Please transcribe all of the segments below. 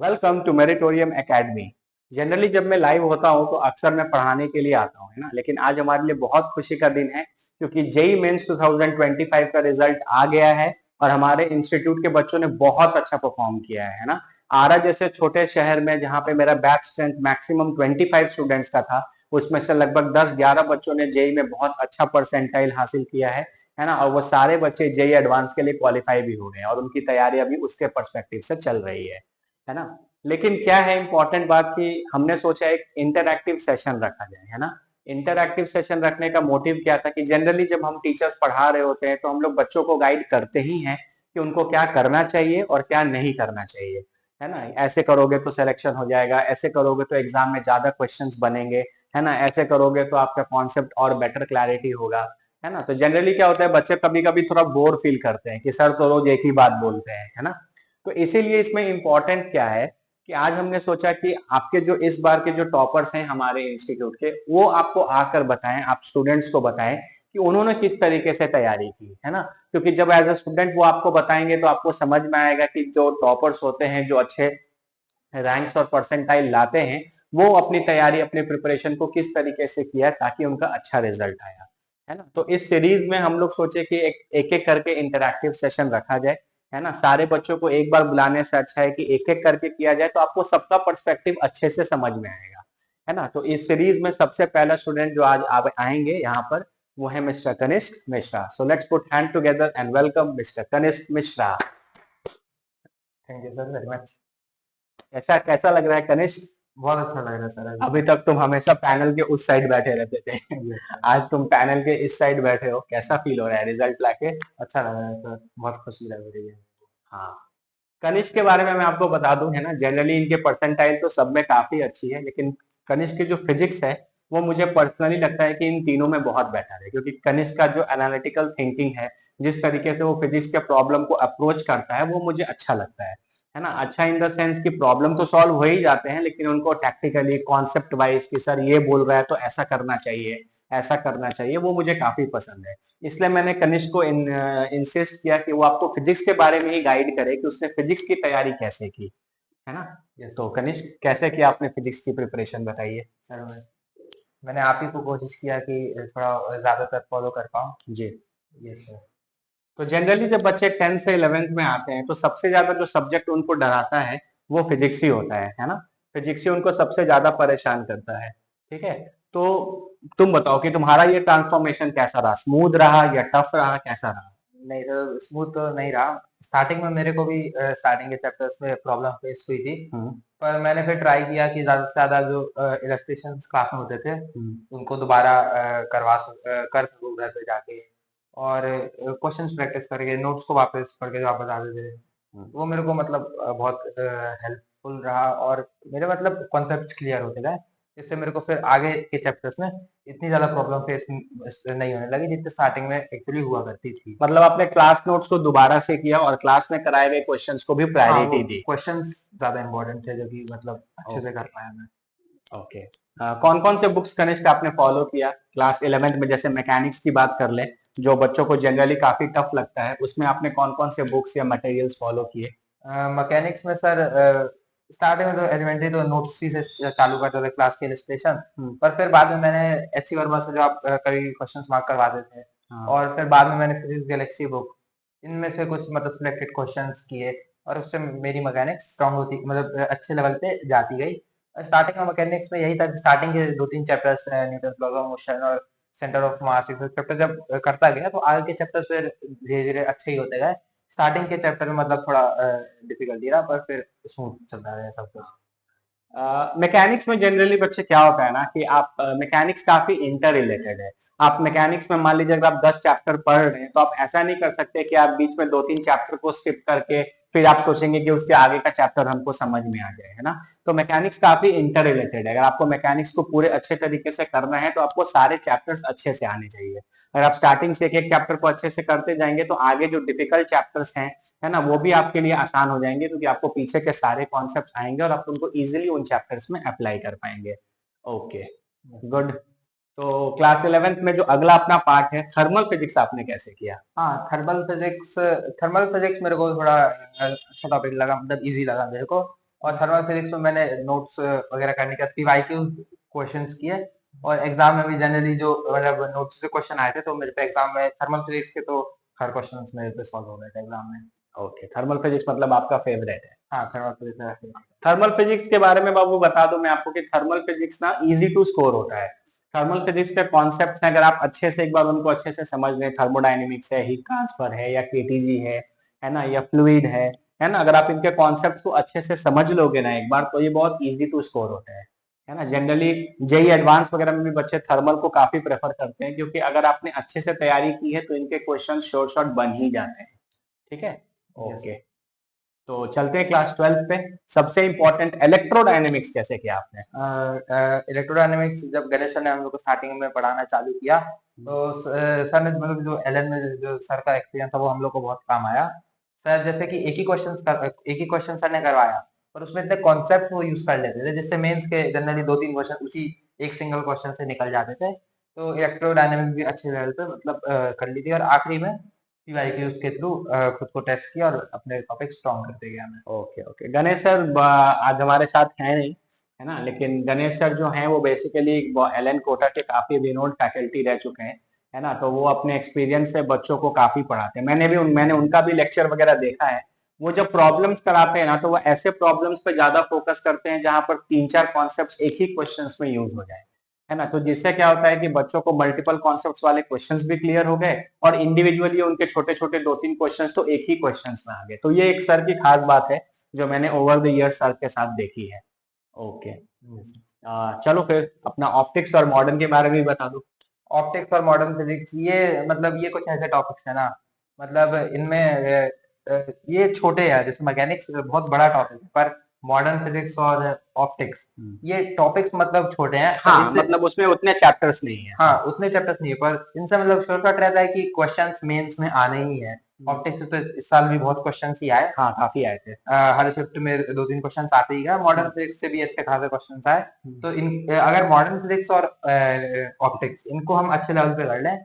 Welcome to Meritorium academy. Generally जब मैं live होता हूं तो अक्सर मैं पढ़ाने के लिए आता हूं, है ना। लेकिन आज हमारे लिए बहुत खुशी का दिन है क्योंकि जेई मेंस 2025 का रिजल्ट आ गया है और हमारे इंस्टीट्यूट के बच्चों ने बहुत अच्छा परफॉर्म किया है ना। आरा जैसे छोटे शहर में जहां पे मेरा बैच स्ट्रेंथ मैक्सिमम 25 स्टूडेंट्स का था, उसमें से लगभग 10-11 बच्चों ने जेई में बहुत अच्छा परसेंटाइल हासिल किया है ना। और वो सारे बच्चे जेई एडवांस के लिए क्वालिफाई भी हो गए हैं और उनकी तैयारी अभी उसके पर्सपेक्टिव से चल रही है ना। लेकिन क्या है इंपॉर्टेंट बात कि हमने सोचा एक इंटरैक्टिव सेशन रखा जाए, है ना। इंटरैक्टिव सेशन रखने का मोटिव क्या था कि जनरली जब हम टीचर्स पढ़ा रहे होते हैं तो हम लोग बच्चों को गाइड करते ही हैं कि उनको क्या करना चाहिए और क्या नहीं करना चाहिए, है ना। ऐसे करोगे तो सिलेक्शन हो जाएगा, ऐसे करोगे तो एग्जाम में ज्यादा क्वेश्चंस बनेंगे, है ना। ऐसे करोगे तो आपका कॉन्सेप्ट और बेटर क्लैरिटी होगा, है ना। तो जनरली क्या होता है, बच्चे कभी कभी थोड़ा बोर फील करते हैं कि सर तो रोज एक ही बात बोलते हैं, है ना। तो इसीलिए इसमें इंपॉर्टेंट क्या है कि आज हमने सोचा कि आपके जो इस बार के जो टॉपर्स हैं हमारे इंस्टीट्यूट के, वो आपको आकर बताएं, आप स्टूडेंट्स को बताएं कि उन्होंने किस तरीके से तैयारी की, है ना। क्योंकि जब एज अ स्टूडेंट वो आपको बताएंगे तो आपको समझ में आएगा कि जो टॉपर्स होते हैं, जो अच्छे रैंक्स और परसेंटाइल लाते हैं, वो अपनी तैयारी, अपनी प्रिपरेशन को किस तरीके से किया ताकि उनका अच्छा रिजल्ट आया, है ना। तो इस सीरीज में हम लोग सोचे कि एक एक करके इंटरैक्टिव सेशन रखा जाए, है ना। सारे बच्चों को एक बार बुलाने से अच्छा है कि एक एक करके किया जाए तो आपको सबका पर्सपेक्टिव अच्छे से समझ में आएगा, है ना। तो इस सीरीज में सबसे पहला स्टूडेंट जो आज आप आएंगे यहाँ पर, वो है mister Kanishk Mishra. So let's put hand together and welcome mister Kanishk Mishra. Thank you sir very much. कैसा कैसा लग रहा है कनिष्क? बहुत अच्छा लग रहा है सर अभी तक तुम हमेशा पैनल के उस साइड बैठे रहते थे। Yes sir. आज तुम पैनल के इस साइड बैठे हो, कैसा फील हो रहा है रिजल्ट लाके? अच्छा लग रहा है सर, बहुत खुशी लग रही है। हाँ, कनिष्क के बारे में मैं आपको बता दूं, है ना। जनरली इनके परसेंटाइल तो सब में काफी अच्छी है, लेकिन कनिष्क की जो फिजिक्स है वो मुझे पर्सनली लगता है कि इन तीनों में बहुत बेटर है, क्योंकि कनिष्क का जो एनालिटिकल थिंकिंग है, जिस तरीके से वो फिजिक्स के प्रॉब्लम को अप्रोच करता है, वो मुझे अच्छा लगता है ना। अच्छा इन द सेंस कि प्रॉब्लम तो सॉल्व हो ही जाते हैं, लेकिन उनको टैक्टिकली कॉन्सेप्ट वाइज कि सर ये बोल रहा है तो ऐसा करना चाहिए, ऐसा करना चाहिए, वो मुझे काफी पसंद है। इसलिए मैंने कनिष्क को इंसिस्ट किया कि वो आपको फिजिक्स के बारे में ही गाइड करे कि उसने फिजिक्स की तैयारी कैसे की, है ना। यस तो सर। कनिष्क कैसे किया आपने फिजिक्स की प्रिपरेशन, बताइए। सर मैंने आप ही को कोशिश किया कि थोड़ा ज्यादातर फॉलो कर पाऊँ। जी। Yes sir. तो जनरली जब बच्चे 10th से 11th में आते हैं तो सबसे ज्यादा जो सब्जेक्ट उनको डराता है वो फिजिक्स ही होता है ना। फिजिक्स ही उनको सबसे ज्यादा परेशान करता है, ठीक है। तो तुम बताओ कि तुम्हारा ये ट्रांसफॉर्मेशन कैसा रहा, स्मूथ रहा या टफ रहा, कैसा रहा? नहीं सर, स्मूथ तो नहीं रहा। स्टार्टिंग में मेरे को भी स्टार्टिंग के चैप्टर्स में प्रॉब्लम फेस हुई थी। हम्म। पर मैंने फिर ट्राई किया कि ज्यादा से ज्यादा जो इलस्ट्रेशन क्लास में होते थे उनको दोबारा कर सकूं घर पे जाके, और क्वेश्चंस प्रैक्टिस करके नोट्स को वापस पढ़ के वापस आते थे। हम्म। वो मेरे को मतलब बहुत हेल्पफुल रहा, और मेरे मतलब कॉन्सेप्ट्स क्लियर होते गए। इससे मेरे को फिर आगे के चैप्टर्स में इतनी ज्यादा प्रॉब्लम फेस नहीं होने लगी जितनी स्टार्टिंग में एक्चुअली हुआ करती थी। मतलब आपने क्लास नोट्स को दोबारा से किया और क्लास में कराए गए क्वेश्चंस को भी हाँ, वो प्रायोरिटी दी। क्वेश्चंस ज्यादा इम्पोर्टेंट थे जो कि मतलब अच्छे से कर ओके। पाया मैं। ओके। कौन कौन से बुक्स कनिष्क आपने फॉलो किया क्लास 11th में? जैसे मैकेनिक्स की बात कर ले, जो बच्चों को जनरली काफी टफ लगता है, उसमें आपने कौन कौन से बुक्स या मटेरियल्स फॉलो किए? मैकेनिक्स में सर स्टार्टिंग में तो एलिमेंट्री तो नोट्स ही से चालू करते थे, क्लास के इलस्ट्रेशन। हम्म। पर फिर बाद में मैंने एच सी वर्मा से जो आप कभी क्वेश्चंस मार्क करवाते थे, हाँ। और फिर बाद में मैंने फिजिक्स गैलेक्सी बुक, इनमें से कुछ मतलब सिलेक्टेड क्वेश्चंस किए, और उससे मेरी मैकेनिक्स स्ट्रांग होती, मतलब अच्छे लेवल पे जाती गई। स्टार्टिंग में मैकेनिक्स में यही था कि स्टार्टिंग के 2-3 chapters, Newton laws of motion और सेंटर ऑफ मास, चैप्टर जब करता गया तो आगे के चैप्टर्स फिर धीरे धीरे अच्छे ही होते गए। स्टार्टिंग के चैप्टर में मतलब थोड़ा डिफिकल्टी रहा, पर फिर स्मूथ चलता रहा सब कुछ। मैकेनिक्स में जनरली बच्चे क्या होता है ना कि आप मैकेनिक्स काफी इंटर रिलेटेड है। आप मैकेनिक्स में मान लीजिए अगर आप 10 चैप्टर पढ़ रहे हैं तो आप ऐसा नहीं कर सकते कि आप बीच में 2-3 चैप्टर को स्किप करके फिर आप सोचेंगे कि उसके आगे का चैप्टर हमको समझ में आ जाए, है ना। तो मैकेनिक्स काफी इंटर रिलेटेड है। अगर आपको मैकेनिक्स को पूरे अच्छे तरीके से करना है तो आपको सारे चैप्टर्स अच्छे से आने चाहिए। अगर आप स्टार्टिंग से एक एक चैप्टर को अच्छे से करते जाएंगे तो आगे जो डिफिकल्ट चैप्टर्स हैं, है ना, वो भी आपके लिए आसान हो जाएंगे, क्योंकि आपको पीछे के सारे कॉन्सेप्ट आएंगे और आप उनको इजीली उन चैप्टर्स में अप्लाई कर पाएंगे। Okay, good. तो क्लास 11th में जो अगला अपना पार्ट है, थर्मल फिजिक्स, आपने कैसे किया? हाँ, थर्मल फिजिक्स मेरे को थोड़ा अच्छा टॉपिक लगा, मतलब इजी लगा मेरे को। और थर्मल फिजिक्स में मैंने नोट्स वगैरह करने के बाद पीवाईक्यू क्वेश्चंस किए और एग्जाम में भी जनरली जो मतलब नोट्स से क्वेश्चन आए थे तो मेरे पे एग्जाम में थर्मल फिजिक्स के तो हर क्वेश्चन मेरे पे सॉल्व हो गए थे एग्जाम में। ओके, थर्मल फिजिक्स मतलब आपका फेवरेट है। हाँ, थर्मल फिजिक्स। थर्मल फिजिक्स के बारे में बाबू बता दूं मैं आपको कि थर्मल फिजिक्स ना इजी टू स्कोर होता है। थर्मल फिजिक्स के कॉन्सेप्ट्स हैं, अगर आप अच्छे से एक बार उनको अच्छे से समझ लें, थर्मोडायनेमिक्स है, हीट ट्रांसफर है या केटीजी है ना, या फ्लूइड है ना, अगर आप इनके कॉन्सेप्ट्स को अच्छे से समझ लोगे ना एक बार, तो ये बहुत इजी टू स्कोर होता है ना। जनरली जेई एडवांस वगैरह में भी बच्चे थर्मल को काफी प्रेफर करते हैं, क्योंकि अगर आपने अच्छे से तैयारी की है तो इनके क्वेश्चन शॉर्ट शॉर्ट बन ही जाते हैं। ठीक है, ओके। तो चलते हैं क्लास 12 पे। सबसे इंपॉर्टेंट इलेक्ट्रोडायनेमिक्स कैसे किया आपने? इलेक्ट्रोडायनेमिक्स जब गणेश सर ने हम लोग को स्टार्टिंग में पढ़ाना चालू किया तो सर ने मतलब जो एलन में जो सर का एक्सपीरियंस था वो हम लोग को बहुत काम आया। सर जैसे कि एक ही क्वेश्चन सर ने करवाया पर उसमें इतने कॉन्सेप्ट वो यूज कर लेते थे जिससे मेंस के जनरली 2-3 क्वेश्चन उसी एक सिंगल क्वेश्चन से निकल जाते थे। तो इलेक्ट्रोडायनेमिक्स भी अच्छे लेवल पे मतलब कर ली थी और आखिरी में पीवाईक्यूज के थ्रू खुद को टेस्ट किया और अपने टॉपिक स्ट्रॉन्ग करते गया मैं। ओके ओके, गणेश सर आज हमारे साथ हैं नहीं, है ना, लेकिन गणेश सर जो हैं वो बेसिकली एलन कोटा के काफी रिनोन्ड फैकल्टी रह चुके हैं, है ना। तो वो अपने एक्सपीरियंस से बच्चों को काफी पढ़ाते हैं। मैंने उनका भी लेक्चर वगैरह देखा है। वो जब प्रॉब्लम्स कराते हैं ना, तो वो ऐसे प्रॉब्लम्स पे ज्यादा फोकस करते हैं जहां पर 3-4 कॉन्सेप्ट्स एक ही क्वेश्चंस में यूज हो जाए, है ना। तो जिससे क्या होता है कि बच्चों को मल्टीपल कॉन्सेप्ट्स वाले क्वेश्चंस भी क्लियर हो गए और इंडिविजुअली उनके छोटे छोटे 2-3 क्वेश्चंस तो एक ही क्वेश्चंस में आ गए। तो ये एक सर की खास बात है जो मैंने ओवर द ईयर सर के साथ देखी है। ओके, चलो फिर अपना ऑप्टिक्स और मॉडर्न के बारे में भी बता दो। ऑप्टिक्स और मॉडर्न फिजिक्स ये मतलब ये कुछ ऐसे टॉपिक्स है ना मतलब इनमें ये छोटे हैं जैसे मैकेनिक्स बहुत बड़ा टॉपिक है पर मॉडर्न फिजिक्स और ऑप्टिक्स ये टॉपिक्स मतलब छोटे हैं पर हाँ, इनसे मतलब उसमें उतने चैप्टर्स नहीं है। हाँ उतने चैप्टर्स नहीं है पर इनसे मतलब शॉर्ट शॉर्ट रहता है कि क्वेश्चंस मेंस में आने ही है। ऑप्टिक्स तो इस साल भी बहुत क्वेश्चंस ही आए। हाँ, काफी आए थे। हर शिफ्ट में 2-3 क्वेश्चंस आते ही गए। मॉडर्न फिजिक्स से भी अच्छे खासे क्वेश्चंस आए। तो इन अगर मॉडर्न फिजिक्स और ऑप्टिक्स इनको हम अच्छे लेवल पे कर लें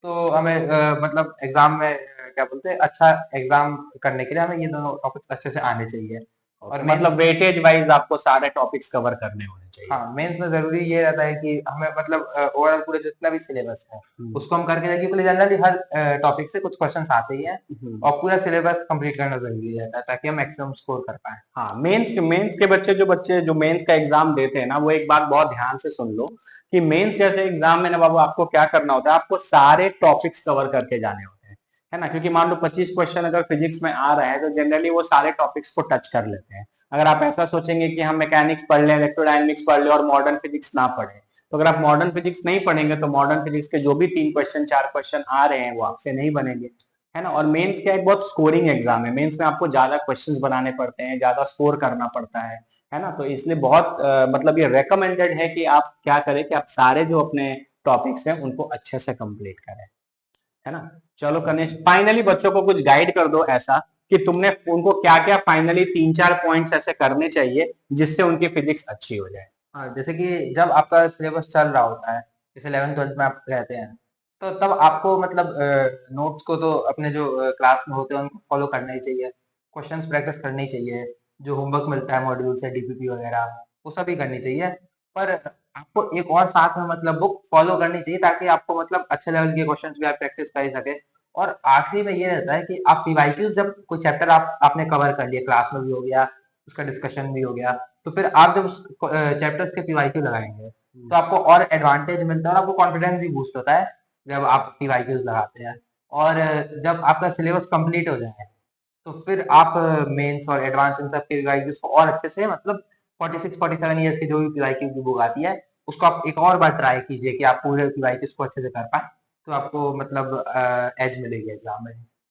तो हमें मतलब एग्जाम में क्या बोलते हैं अच्छा एग्जाम करने के लिए हमें ये दोनों टॉपिक्स अच्छे से आने चाहिए। और मतलब वेटेज वाइज आपको सारे टॉपिक्स कवर करने होने चाहिए। हाँ मेंस में जरूरी ये रहता है कि हमें मतलब ओवरऑल पूरे जितना भी सिलेबस है उसको हम करके देखिए पहले जनरली हर टॉपिक से कुछ क्वेश्चंस आते ही हैं और पूरा सिलेबस कंप्लीट करना जरूरी रहता है ताकि हम मैक्सिमम स्कोर कर पाए। हाँ, मेंस के बच्चे जो मेंस का एग्जाम देते हैं ना, वो एक बात बहुत ध्यान से सुन लो कि मेंस जैसे एग्जाम में ना बाबू आपको क्या करना होता है, आपको सारे टॉपिक्स कवर करके जाने होते हैं, है ना। क्योंकि मान लो 25 क्वेश्चन अगर फिजिक्स में आ रहा है तो जनरली वो सारे टॉपिक्स को टच कर लेते हैं। अगर आप ऐसा सोचेंगे कि हम मैकेनिक्स पढ़ लें, इलेक्ट्रोडायनेमिक्स पढ़ लें और मॉडर्न फिजिक्स ना पढ़ें, तो अगर आप मॉडर्न फिजिक्स नहीं पढ़ेंगे तो मॉडर्न फिजिक्स के जो भी 3 क्वेश्चन 4 क्वेश्चन आ रहे हैं वो आपसे नहीं बनेंगे, है ना। और मेंस क्या एक बहुत स्कोरिंग एग्जाम है, मेंस में आपको ज्यादा क्वेश्चंस बनाने पड़ते हैं, ज्यादा स्कोर करना पड़ता है ना। तो इसलिए बहुत मतलब ये रेकमेंडेड है कि आप क्या करें कि आप सारे जो अपने टॉपिक्स हैं उनको अच्छे से कंप्लीट करें, है ना। चलो कनिष्ठ, फाइनली बच्चों को कुछ गाइड कर दो ऐसा कि तुमने उनको क्या क्या फाइनली 3-4 पॉइंट्स ऐसे करने चाहिए जिससे उनकी फिजिक्स अच्छी हो जाए। हाँ जैसे कि जब आपका सिलेबस चल रहा होता है जैसे 11th-12th में आप रहते हैं तो तब आपको मतलब नोट्स को तो अपने जो क्लास में होते हैं उनको फॉलो करना ही चाहिए। क्वेश्चंस प्रैक्टिस करनी चाहिए। जो होमवर्क मिलता है मॉड्यूल से डीपीपी वगैरह वो सभी करनी चाहिए। पर आपको एक और साथ में मतलब बुक फॉलो करनी चाहिए ताकि आपको मतलब अच्छे लेवल के क्वेश्चंस भी आप प्रैक्टिस कर ही सके। और आखिरी में ये रहता है कि आप पीवाईक्यूज जब कोई चैप्टर आपने कवर कर लिया क्लास में भी हो गया उसका डिस्कशन भी हो गया तो फिर आप जब चैप्टर्स के पीवाईक्यू लगाएंगे तो आपको और एडवांटेज मिलता है और आपको कॉन्फिडेंस भी बूस्ट होता है जब आप पीवाईक्यूज लगाते हैं। और जब आपका सिलेबस कंप्लीट हो जाए तो फिर आप मेंस और एडवांस इन सब के पीवाईक्यूज को और अच्छे से मतलब 46-47 ईयर्स की जो भी पीवाईक्यू की बुक आती है उसको आप एक और बार ट्राई कीजिए कि आप पूरे पीवाईक्यूज को अच्छे से कर पाए तो आपको मतलब एज मिलेगी एग्जाम में।